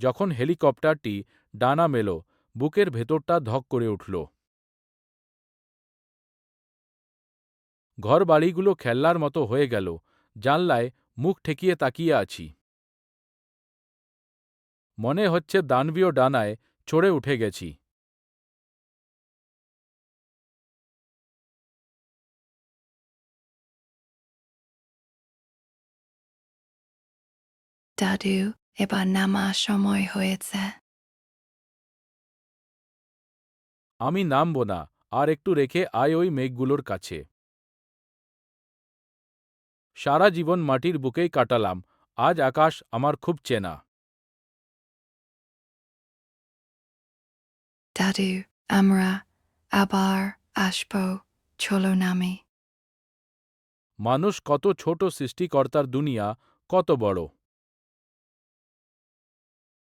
যখন হেলিকপ্টারটি ডানা মেল, বুকের ভেতরটা ধক করে উঠল। ঘরবাড়িগুলো খেলনার মতো হয়ে গেল। জানলায় মুখ ঠেকিয়ে তাকিয়ে আছি। মনে হচ্ছে দানবীয় ডানায় চড়ে উঠে গেছি। দাদু, এবার নামার সময় হয়েছে। আমি নামব না, আর একটু রেখে আয় ওই মেঘগুলোর কাছে। সারা জীবন মাটির বুকেই কাটালাম, আজ আকাশ আমার খুব চেনা। দাদু, আমরা আবার আসবো, চলো নামি। মানুষ কত ছোট, সৃষ্টিকর্তার দুনিয়া কত বড়।